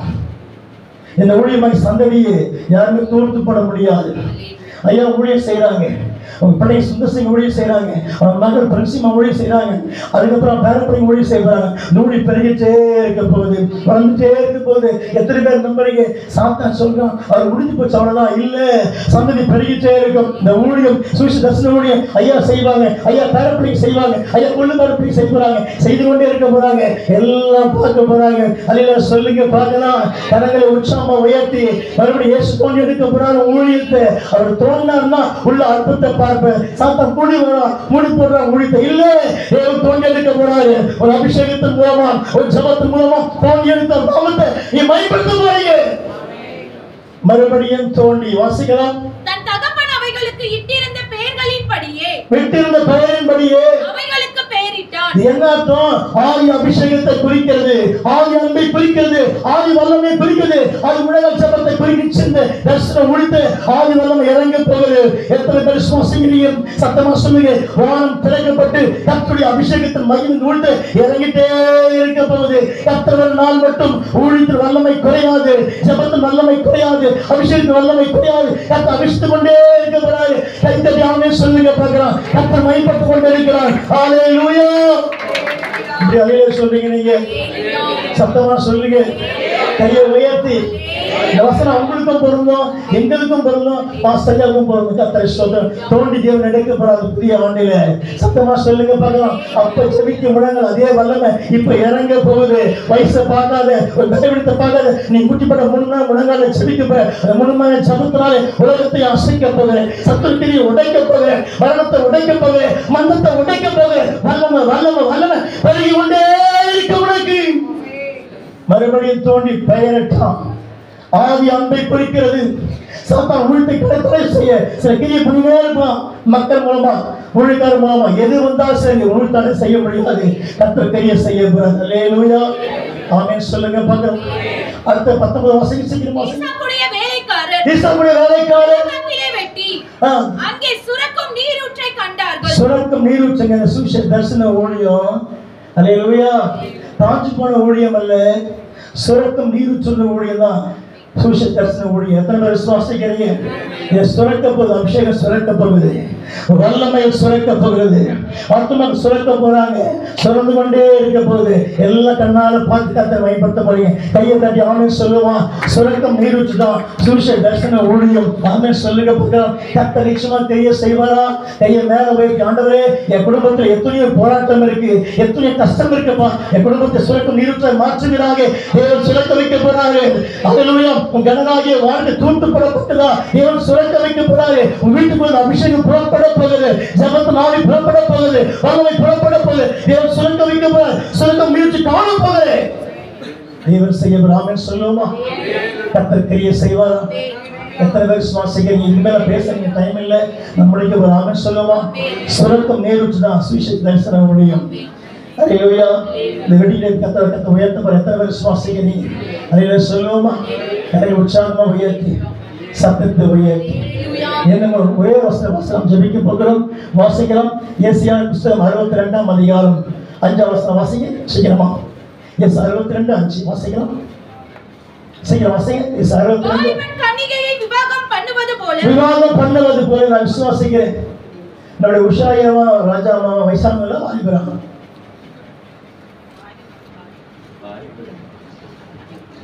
இந்த ஊழியமாய் சந்ததியை யாருமே தூர்த்து போட முடியாது. ஐயா ஊழியம் செய்யறாங்க, அவங்க பிள்ளை சுந்தரசிங் ஊழியம் செய்யறாங்க, அவங்க மகள் பிரசிமா ஊழியம் செய்யறாங்க, அதுக்கப்புறம் பேரப்படி ஊழியம் செய்யறாங்க. நூடி பெருகிட்டே இருக்க போகுது, வளர்ந்துட்டே இருக்க போகுது. எத்தனை பேர் நம்புறீங்க? சாத்தான் சொல்றான் அவர் முடிஞ்சு போச்சு அவ்வளவுதான். இல்ல, சந்ததி பெருகிட்டே இருக்கும். இந்த ஊழியம் சுவிச தரிசன ஊழியம் ஐயா செய்வாங்க, ஐயா பேரப்படி செய்வாங்க, ஐயா கொள்ளு பேரப்படி செய்ய போறாங்க, செய்து கொண்டே இருக்க போறாங்க, எல்லாம் பார்க்க போறாங்க. அல்லேலூயா சொல்லுங்க பார்க்கலாம். கரங்களை உற்சாகமா உயர்த்தி மறுபடியும் இயேசு தோண்டி எடுக்க போறாரு ஊழியத்தை. அவர் தோண்டினார்னா உள்ள அற்புதத்தை பார்ப்பேன். சாத்தான் கூடி வரான், மூடி போடுறான் ஊழியத்தை. இல்ல, தேவன் தோண்டி எடுக்க போறாரு. ஒரு அபிஷேகத்தின் மூலமா, ஒரு ஜெபத்தின் மூலமா தோண்டி எடுத்த நாமத்தை நீ மைப்படுத்த போறீங்க. மறுபடியும் தோண்டி வாசிக்கலாம். தன் தகப்பன் அவைகளுக்கு இட்டிருந்த பெயர்களின்படியே அவைகளுக்கு பெயரிட்டான். என்ன அர்த்தம்? ஆதி அபிஷேகத்தை குறிக்கிறது, ஆதி அன்பை குறிக்கிறது, ஆதி வல்லமை குறிக்கிறது, ஆதி உலக ஜெபத்தை குறிக்கிறது. தரிசன ஊழியத்தை ஆதி வல்லமை இறங்க போகுது. எத்தனை பேர் சுவாசிக்கிறீங்க? சத்தமா சொல்லுங்க. வானம் திறக்கப்பட்டு கர்த்தருடைய அபிஷேகத்தின் மகிமை ஊழியத்தை இறங்கிட்டே இருக்க போகுது. கர்த்தர் நாள் மட்டும் ஊழியத்தின் வல்லமை குறையாது, ஜெபத்தின் வல்லமை குறையாது, அபிஷேகத்தின் வல்லமை குறையாது. கர்த்தர் அபிஷேகித்துக் கொண்டே இருக்க போறாரு. கைத்தட்டி ஆமென் சொல்லுங்க பார்க்கலாம். கர்த்தர் மகிமைப்பட்டுக் கொண்டே இருக்கிறார். ஹalleluya. இப்படி அல்லேலூயா சொல்றீங்க நீங்க? சத்தமா சொல்லுங்க. கையை உயர்த்தி இந்த வசனம் உங்களுக்கும் பொருந்தும், எங்களுக்கும் பொருந்தும், பாஸ்டர்களுக்கும் பொருந்தும். கர்த்தரை ஸ்தோத்திரம். தோண்டி தேவன் எடுக்க போறாரு புதிய ஆண்டில. சத்தமா சொல்லுங்க பார்க்கலாம். அப்ப செவிக்க முழங்கள் அதே வல்லமை இப்ப இறங்க போகுது. வயசை பார்க்காத, ஒரு விளைவிடத்தை பார்க்காத, நீ குட்டிப்பட முழங்கால செவிக்க போற. அந்த முழுமையான சபத்தினாலே உலகத்தை அசைக்க போகுது. சத்துருக்கிரியை உடைக்க போகுது. மரணத்தை உடைக்க போகுது. மந்தத்தை உடைக்க போகுது. வல்லமை வல்லமை வல்லமை பெருகி கொண்டே இருக்க உனக்கு. மறுபடியும் தோண்டி பெயரிட்டான். ஆதி அன்பை குறிக்கிறது. சாத்தான் உள்த்தை கடத்தலை செய்ய சில கிரியை பண்ணினே இருப்பான். மக்கள் மூலமா, ஊழியக்காரர் மூலமா, எது வந்தாலும் சரி உள்தடை செய்ய முடியாது. கர்த்தர் கிரியை செய்ய போறார். அல்லேலூயா, ஆமென் சொல்லுங்க பார்க்கலாம். அடுத்த 19 வாசிங்க சீக்கிரமா. ஈசாக்குடைய வேலைக்காரர் வெட்டி அங்கே சுரக்கும் நீரூற்றை கண்டார்கள். சுரக்கும் நீரூற்றுங்க. சுவிசேஷ தரிசன ஊழியம். அல்லேலூயா, தாஞ்சு போன ஊழியம் அல்ல, சுரக்கும் நீரூற்று ஊழியம் தான் சுவிசேஷ தரிசன ஊழியம். எத்தனை பேர் விசுவாசிக்கிறீங்க? சுரக்க போகுது, அபிஷேகம் சுரக்க போகுது, வல்லமை சுரக்க போகிறது, ஆத்துமாக்கு சுரக்க போறாங்க, சுரந்து கொண்டே இருக்க போகுது. எல்லா கண்ணால பார்த்து கர்த்தரை பயன்படுத்த போறீங்க. கையை தட்டி ஆமென் சொல்லுவான். சுரக்கம் நீரூற்று தான் சுவிசேஷ தரிசன ஊழியம். ஆமென் சொல்லுங்க பார்க்கலாம். கர்த்தர் நிச்சயமா கையை செய்வாரா? கையை மேல வைத்து, ஆண்டவரே என் குடும்பத்தில் எத்தனையோ போராட்டம் இருக்கு, எத்தனையோ கஷ்டம் இருக்குப்பா, என் குடும்பத்தை சுரக்கம் நீரூற்றை மாற்றுகிறாக தேவன் சுரக்க வைக்க போறாரு. அல்லேலூயா, உன் கனராகிய வாழ்க்கை தூண்டுபடப்பட்டதா தேவன் சுரக்க வைக்க போறாரு. உன் வீட்டுக்குள்ள அபிஷேகம் புறப்பட போகுது, ஜபத்து நாவி புறப்பட போகுது, வல்லமை புறப்பட போகுது. தேவன் சுரக்க வைக்க போறாரு. சுரக்க முயற்சி காண போகுது. தேவன் செய்ய ஆமென் சொல்லுவோமா? கர்த்தர் கிரியை செய்வாரா? எத்தனை பேர் விசுவாசிக்கிறீங்க? இனிமேல பேசுறீங்க, டைம் இல்ல, நம்மளுக்கு ஒரு ஆமென் சொல்லுவோமா? சுரக்கம் நேருச்சு தான் சுவிசேஷ தரிசன ஊழியம். அல்லேலூயா, இந்த வெடியில கர்த்தர் உயர்த்த போற எத்தனை பேர் விசுவாசிக்கிறீங்க? அல்லேலூயா சொல்லுவோமா? கரை உற்சாகமா உயர்த்தி, சத்தத்தை உயர்த்தி, என்ன ஒரே வசனம் ஜெபிக்க போகிறோம், வாசிக்கிறோம். ஏசாயா புத்தகம் 62ஆம் அதிகாரம் 5ஆம் வசனம் வாசிங்க சீக்கிரமா. எஸ் 62:5 வாசிக்கலாம். சீக்கிரம் வாசிங்க. எஸ் 62. கன்னிகையை விவாகம் பண்ணுவது போல நான் விசுவாசிக்கிறேன். நம்முடைய உஷாயாவா ராஜாவா வயசானவங்கள வாலிபராங்க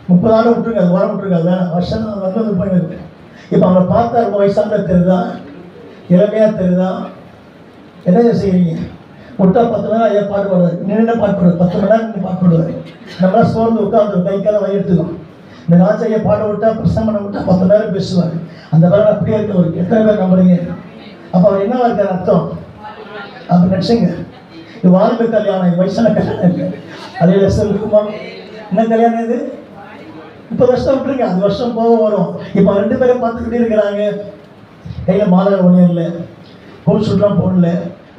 30 ஆண்டு விட்டுருங்க, அது வர விட்டுருங்க, வேணாம் வருஷம் வந்து போயிருக்கு. இப்போ அவனை பார்த்தா ரொம்ப வயசான தெரியுதா, இளமையா தெரியுதா? என்ன செய்யறீங்க? விட்டா 10 மணி நேரம் ஐயா பாட்டு பாடுவார், நின்று பாட்டு பாடுவார், 10 மணி நேரம் நின்று பாட்டு பாடுவார். நம்மளாம் சோர்ந்து உட்காந்து கைக்கால வயிற்றுக்கும். இந்த ராஜையை பாட விட்டா, பிரசங்கம் பண்ண விட்டா 10 நேரம் பேசுவார். அந்த பலன் அப்படியே இருக்கவருக்கு எத்தனை பேர் நம்புறீங்க? அப்போ அவர் என்னவா இருக்கார் அர்த்தம்? அப்படி நினைச்சுங்க, இது வாலிப கல்யாணம், இது வயசான கல்யாணம் இல்லை. அதே சொல்லுமா, என்ன கல்யாணம் இது? 30 வருஷம் விட்டுருங்க, 5 வருஷம் போக வரும். இப்போ 2 பேரும் பார்த்துக்கிட்டே இருக்கிறாங்க. கையில் மாலை ஒன்றும் இல்லை, கோல் சுட்லாம் போடல,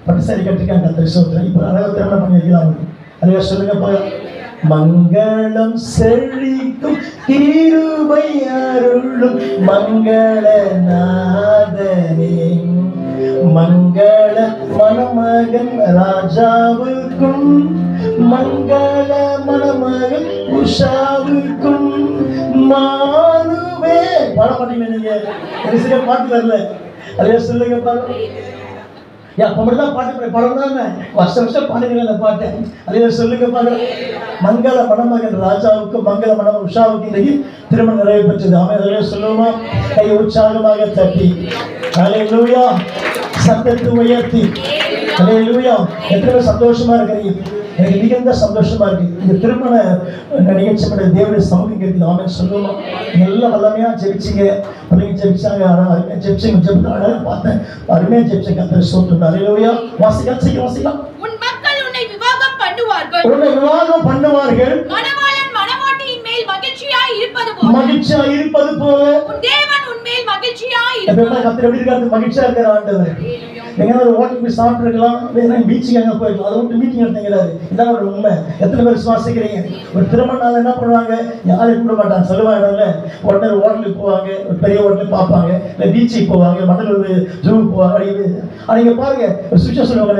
பட்டு சாரி கட்டிருக்காங்க. கர்த்தர் ஸ்தோத்திரம். இப்போ அழகாக திருமணம் பண்ணி வைக்கலாம். அதே சொல்லுங்கப்பா. மங்களம் செழிக்கும் கிருபை அருளும் மங்கள நாதனே, மங்கள மணமகன் ராஜாவுக்கும், மங்கள மணமகன் உஷாவுக்கும், மாறுவே பாட மாட்டீங்க நீங்க, சரியா பாட்டு வரல. அதே சொல்லுங்க பாருங்க. அப்ப மட்டும்தான் பாட்டு படம் தானே, வருஷம் பாடுங்க அந்த பாட்டை. அதே சொல்லுங்க பாருங்க. மங்கள மணமகன் ராஜாவுக்கு, மங்கள மணமகன் உஷாவுக்கு இன்னைக்கு திருமணம் நிறைவு பெற்றது. அவன் அதிலே சொல்லுவோமா? கை உற்சாகமாக தட்டி அல்லேலூயா, சத்தத்தை உயர்த்தி அல்லேலூயா. எத்தனை சந்தோஷமா இருக்கிறீங்க? எனக்கு மிகுந்த சந்தோஷமா இருக்கு. இந்த திருமண நிகழ்ச்சி தேவனுடைய சமூகம் இருக்குது. ஆமென் சொல்லுவோமா? எல்லாம் வல்லமையா ஜெபிச்சிங்க, பிள்ளைங்க ஜெபிச்சாங்க, அருமையா ஜெபிச்சிங்க, ஜெபிச்சு அழகாக பார்த்தேன், அருமையா ஜெபிச்சேன். கர்த்தர் ஸ்தோத்திரம். அல்லேலூயா. வாசிக்கலாம், சீக்கிரம் வாசிக்கலாம். உன் மக்கள் உன்னை விவாகம் பண்ணுவார்கள், உன்னை விவாகம் பண்ணுவார்கள், மணவாளன் மணவாட்டியின் மேல் மகிழ்ச்சியாய் இருப்பது போல, மகிழ்ச்சியாய் இருப்பது போல உன் தேவன் உன் மேல் மகிழ்ச்சியாய் இருப்பார். கர்த்தர் எப்படி இருக்காரு? மகிழ்ச்சியா இருக்கிற ஆண்டவர். நீங்க ஒரு ஹோட்டலுக்கு போய் சாப்பிட்டுருக்கலாம், வேணா பீச்சுக்கு அங்கே போயிருக்கலாம், அதை விட்டு மீட்டிங் எடுத்துங்கிறாரு. இதான் ஒரு உண்மை. எத்தனை பேர் சுவாசிக்கிறீங்க? ஒரு திருமண நாள் என்ன பண்ணுவாங்க? யாரையும் கூட மாட்டாங்க, சொல்லுவாங்கல்ல. உடனே ஒரு ஹோட்டலுக்கு போவாங்க, ஒரு பெரிய ஹோட்டலுக்கு பார்ப்பாங்க, இல்லை பீச்சுக்கு போவாங்க, மண்டல ஒரு ஜூவுக்கு போவாங்க. நீங்க பாருங்க, ஒரு சுவிட்சம் சொல்லுவாங்க.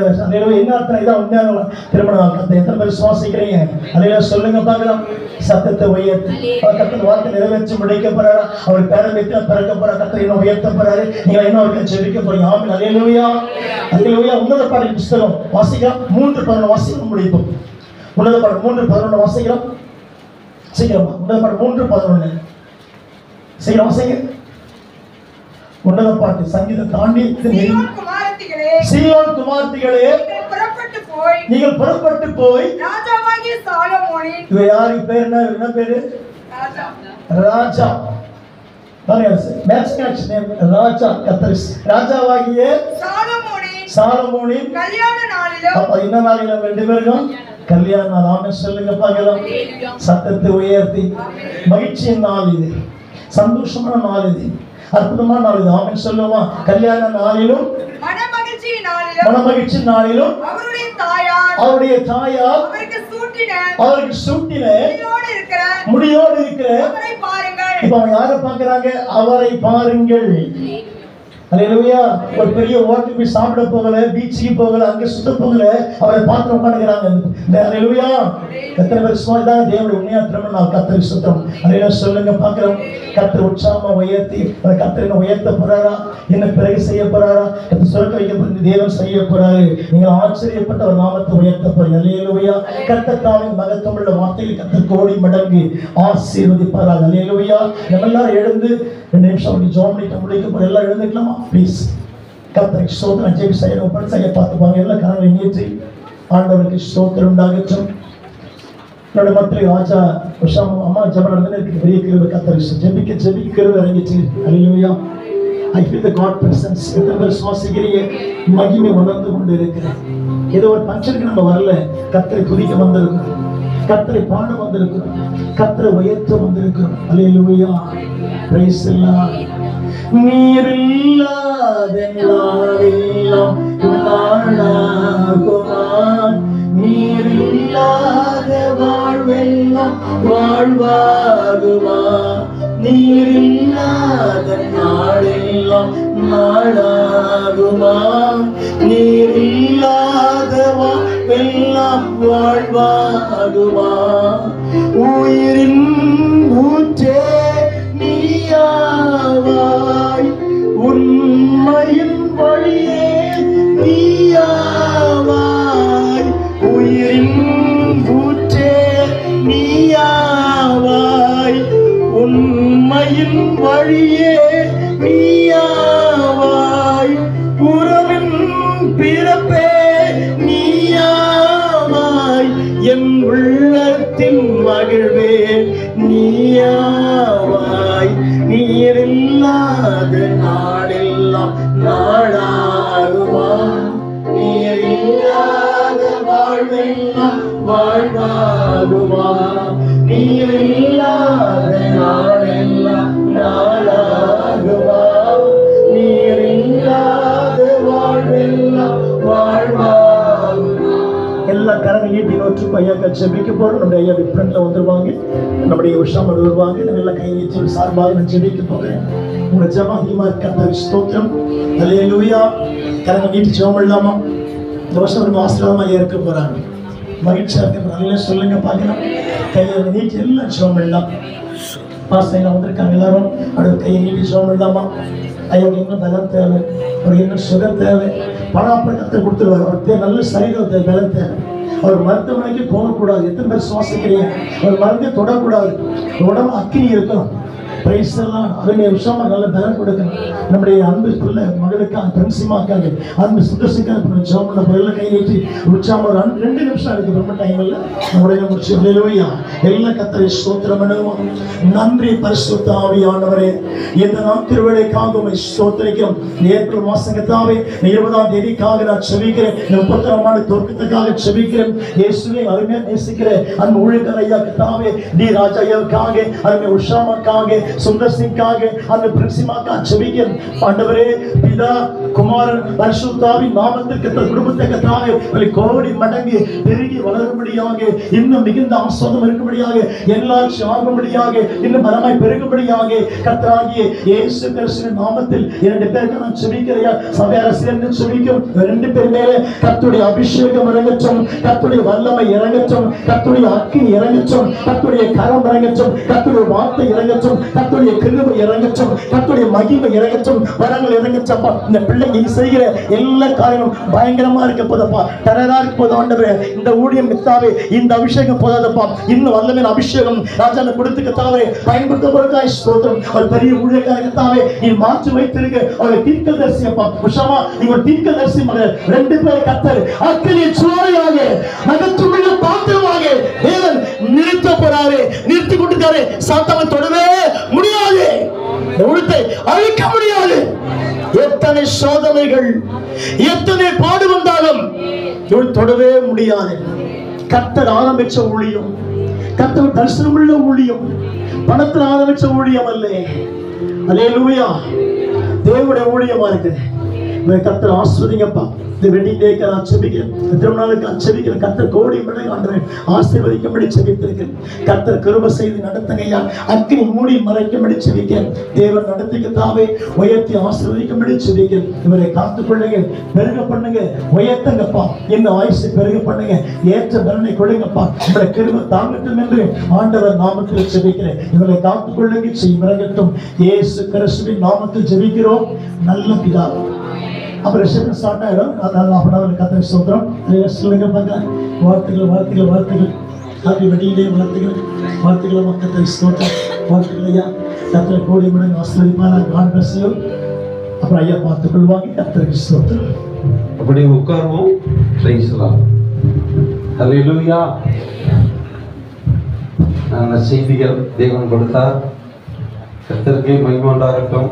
என்ன அர்த்தம்? இதான் உண்மையான திருமண நாள். எத்தனை பேர் சுவாசிக்கிறீங்க? அதையில சொல்லுங்க பார்க்கலாம். சத்தத்தை உயர்த்தி கர்த்தர் வார்த்தை நிறைவேற்றி முடிக்க போறாரா? அவர் பேர வைத்து பிறக்க போறாரு. கர்த்தர் இன்னும் உயர்த்த போறாரு. நீங்க இன்னும் அவருக்கு ஜெபிக்க போறீங்க. ஆமென். அல்லேலூயா, அல்லேலூயா. உன்னத பாடல் புத்தகம் வாசிக்கலாம். 3:11 வாசிக்கலாம் முடிப்போம். உன்னத பாடல் 3:11 வாசிக்கலாம் சீக்கிரமா. உன்னத பாடல் 3:11. செய்ய உன்னத பாட்டு சங்கீதம் தாண்டி சீயோன் குமாரத்திகளே நீங்கள் புறப்பட்டு போய் ராஜாவாகிய சாலமோனின் இவ யாரு பேர் என்ன பேரு ராஜா ராஜா ராஜாவாகிய சாலமோனின் கல்யாண நாளிலும் அப்ப என்ன நாளிலும் ரெண்டு பேருக்கும் கல்யாண நாள். ஆமென் சொல்லுங்க பார்க்கலாம். சத்தத்தை உயர்த்தி மகிழ்ச்சியின் நாள் இது, சந்தோஷமான நாள் இது, அற்புதமான நாள் இது. ஆமென் சொல்லுமா. கல்யாண நாளிலும் மனமகிழ்ச்சி நாளிலும் அவருடைய தாயார் அவருக்கு சூட்டின முடியோடு இருக்கிற இப்ப அவங்க யாரை பார்க்கிறாங்க? அவரை பாருங்கள். அல்லேலூயா. ஒரு பெரிய ஹோட்டலுக்கு போய் சாப்பிட போகல, பீச்சுக்கு போகல, அங்க சுத்த போகல, அவரை பார்த்து உட்காந்துக்கிறாங்க. அல்லேலூயா. எத்தனை பேர் சும்மாதான் தேவனுடைய உண்மையா திரும்ப கர்த்தருக்கு சுத்தம். அல்லேலூயா சொல்லுங்க பார்க்கிறோம். கர்த்தர் உற்சாகமா உயர்த்தி கர்த்தரை உயர்த்த போறாரா, என்ன பிறகு செய்ய போறாரா, கர்த்தர் சுரக்க வைக்கப்பட்டு தேவன் செய்ய போறாரு. நீங்கள் ஆச்சரியப்பட்ட ஒரு நாமத்தை உயர்த்த போறீங்க. அல்லேலூயா. கர்த்தர் தாவின் மகத்துவமுள்ள வார்த்தையில் கர்த்தர் கோடி மடங்கு ஆசீர்வதிப்பாராக. அல்லேலூயா. நம்ம எல்லாரும் எழுந்து 2 நிமிஷம் அப்படி ஜெபம் பண்ணிட்டு முடிக்க போற எல்லாம் எழுந்துக்கலாமா ப்ளீஸ்? கர்த்தருக்கு ஸ்தோத்திரம். ஜெபி செய்ய பார்த்துப்பாங்க. எல்லாம் கரங்களை நீட்டி ஆண்டவருக்கு ஸ்தோத்திரம் உண்டாகட்டும். என்னோட மக்கள் ராஜா அம்மா ஜெபம் நடந்து பெரிய கிருபை கர்த்தருக்கு ஜெபிக்க கிருபை இறங்கிச்சு. அல்லேலூயா. I feel the God presence. சுவாசிக்கிறீங்க, மகிமை உணர்ந்து கொண்டு இருக்கிறேன். ஏதோ ஒரு பங்கனுக்கு நம்ம வரல, கர்த்தரை துதிக்க வந்திருக்கிறோம், கர்த்தரை பாட வந்திருக்கிறோம், கர்த்தரை உயர்த்த வந்திருக்கிறோம். அல்லேலூயா. Price the Lord. நீரில்லாத நாளெல்லாம் நாளாகுமா, நீரில்லாத வாழ்வெல்லாம் வாழ்வாகுமா, நீரில்லாத நாளெல்லாம் நாளாகுமா, நீரில்லாத வாழ்வெல்லாம் வாழ்வாகுமா, உயிரின் ஊற்றே நீயாவாய், உண்மையின் வழியே நீயாவாய், உயிரின் ஊற்றே நீயாவாய், உண்மையின் வழியே நீயாவாய், உறவின் பிறப்பே நீயாவாய், என் உள்ளத்தின் மகிழ்வே நீயாவாய், நீரில்லாத நாளெல்லாம் நாளாகுமா, நீரில்லாத வாழ்வெல்லாம் வாழ்வாகுமா, நீரில்லாத நாளெல்லாம் நாளாகுமா, நீரில்லாத வாழ்வெல்லாம் வாழ்வாகுமா. எல்லா கரங்களை நீட்டி நோற்று ஐயாக்கள் ஜெபிக்க போறோம். நம்முடைய ஐயா டிஃப்ரெண்ட்ல வந்துருவாங்க, நம்முடைய உஷாம வருவாங்க. நம்ம எல்லாம் கை நீட்டி சார்பாக நான் ஜெபிக்க போகிறேன். உங்க ஜெபம் அதிகமா இருக்க ஸ்தோத்திரம். அல்லேலூயா. கரங்களை நீட்டி ஜெபம் பண்ணலாமா? இந்த வருஷம் ஒரு ஆசீர்வாதமா இருக்க போறாங்க, மகிழ்ச்சியா இருக்க போறாங்க. சொல்லுங்க பார்க்கலாம். கையை நீட்டி எல்லாம் ஜெபம் பண்ணலாம். பாஸ்டர் வந்திருக்காங்க எல்லாரும், அடுத்த கையை நீட்டி ஜெபம் பண்ணலாமா? ஐயா இன்னும் பலம் தேவை, ஒரு இன்னும் சுகம் தேவை, பணத்தை கொடுத்துருவார். அவர் நல்ல சரீரம் தேவை, பலம் தேவை. அவர் மருத்துவமனைக்கு போகக்கூடாது. எத்தனை பேர் சுவாசிக்கிறீங்க? அவர் மருந்தை தொடக்கூடாது. உடம்பு அக்கினி இருக்கணும். பிரைஸ் எல்லாம் அவருடைய விஷயமா நல்ல பலம் கொடுக்கணும். நம்முடைய அன்பு பிள்ளை மகளுக்காக பென்சிமாக்காக அன்பு சுத்தசிக்காக ஜாமல பிள்ளை கை நீட்டி உற்சாம ஒரு 2 நிமிஷம் இருக்கு. ரொம்ப டைம் இல்லை, நம்முடைய முடிச்சு. அல்லேலூயா. எல்லா கர்த்தரை ஸ்தோத்திரம் பண்ணுவோம். நன்றி பரிசுத்த ஆவியானவரே. இந்த நாள் திருவிழைக்காக உம்மை ஸ்தோத்திரிக்கிறோம். ஏப்ரல் மாசம் கர்த்தாவே 20ஆம் தேதிக்காக நான் செபிக்கிறேன். 31ஆம் ஆண்டு துவக்கத்துக்காக செபிக்கிறேன். இயேசுவை அருமையா நேசிக்கிறேன். அன்பு ஊழியக்கார ஐயா கர்த்தாவே டி ராஜாவுக்காக, அருமை உஷாமாக்காக, சுந்தர் சிங்காக, அந்த பிரின்சிமாக்காக செபிக்கிறேன். ஆண்டவரே பிதா குமாரன் பரிசுத்தாவின் நாமத்தில் கர்த்தர் குடும்பத்தை கர்த்தாவே கோடி மடங்கு பெருகி வளரும்படியாக, இன்னும் மிகுந்த ஆசீர்வாதம் இருக்கும்படியாக, எல்லாரும் சாகும்படியாக, இன்னும் பலமாய் பெருகும்படியாக கர்த்தராகிய இயேசு கிறிஸ்துவின் நாமத்தில் 2 பேருக்கு நான் செபிக்கிறேன். சபையார் சேர்ந்து செபிக்கும். 2 பேர் மேலே கர்த்தருடைய அபிஷேகம் இறங்கட்டும், கர்த்தருடைய வல்லமை இறங்கட்டும், கர்த்தருடைய அக்கினி இறங்கட்டும், கர்த்தருடைய கரம் இறங்கட்டும், கர்த்தருடைய வார்த்தை இறங்கட்டும், கர்த்தருடைய கிருபை இறங்கட்டும், கர்த்தருடைய மகிமை இறங்கட்டும், வரங்கள் இறங்கச்சப்பா. இந்த பிள்ளைங்க செய்கிற எல்லா காரியங்களும் பயங்கரமா இருக்க போதப்பா, டெரரா இருக்க போது ஆண்டவரே. இந்த ஊழியம் கர்த்தாவே, இந்த அபிஷேகம் போதாதப்பா, இன்னும் வல்லமையான அபிஷேகம் ராஜா கொடுத்து கர்த்தாவே பயன்படுத்த போறதுக்காக ஸ்தோத்திரம். ஒரு பெரிய ஊழியக்கார கர்த்தாவே நீ மாற்றி வைத்திருக்க அவரை தீர்க்கதரிசி அப்பா. உஷமா நீ ஒரு தீர்க்கதரிசி மகன், 2 பேர் கர்த்தர் அக்கினி சூளையாக நகத்துள்ள பாத்திரமாக தேவன் நிறுத்த போறாரு, நிறுத்தி கொடுத்தாரு. சாத்தானை தொடவே முடியாது, உலகத்தை அழிக்க முடியாது. எத்தனை சோதனைகள், எத்தனை பாடு வந்தாலும் தொடவே முடியாது. கர்த்தர் ஆரம்பிச்ச ஊழியம், கர்த்தர் தரிசனமுள்ள ஊழியம், பணத்தில் ஆரம்பிச்ச ஊழியம் அல்ல. அல்லேலூயா, தேவனுடைய ஊழியமா இருக்கு. கர்த்தர் ஆசீர்வதிங்கப்பா. இந்த வெட்டிங் டேக்கு நான் செபிக்கிறேன், திருமணத்துக்கு நான் செபிக்கிறேன். கர்த்தர் கோடி மடங்கு ஆண்டவரே ஆசீர்வதிக்கும்படி செபித்திருக்கிறேன். கர்த்தர் கிருபை செய்து நடத்துங்கய்யா, அக்கினி மூடி மறைக்கும்படி செபிக்கிறேன். தேவன் நடத்திக்கு தாவே உயர்த்தி ஆசீர்வதிக்கும்படி செபிக்கிறேன். இவரை காத்துக்கொள்ளுங்க, பெருக பண்ணுங்க, உயர்த்தங்கப்பா. இந்த வயசு பெருக பண்ணுங்க, ஏற்ற பலனை கொடுங்கப்பா. இவரை கிருபை தாங்கட்டும் என்று ஆண்டவர் நாமத்தில் செபிக்கிறேன். இவரை காத்துக்கொள்ளுங்க, செய்யட்டும். இயேசு கிறிஸ்துவின் நாமத்தில் ஜெபிக்கிறோம் நல்ல பிதாவே. அப்புறம் ரிசப்ஷன் ஸ்டார்ட் ஆகிடும். அதனால அப்படின்னா கர்த்தரை ஸ்தோத்திரம். சொல்லுங்க பாருங்க, வாழ்த்துக்கள் வாழ்த்துக்கள் வாழ்த்துக்கள். ஹாப்பி வெட்டிங் டே வாழ்த்துக்கள் வாழ்த்துக்கள். கர்த்தரை ஸ்தோத்திரம் வாழ்த்துக்கள் ஐயா. கர்த்தரை கோடி மடங்கு ஆசீர்வதிப்பார். God bless you. அப்புறம் ஐயா பார்த்துக் கொள்வாங்க. கர்த்தருக்கு ஸ்தோத்திரம். அப்படி உட்காருவோம். Praise the Lord. ஹல்லேலூயா. நல்ல செய்திகள் தேவன் கொடுத்தார். கர்த்தருக்கு மகிமை உண்டாகட்டும்.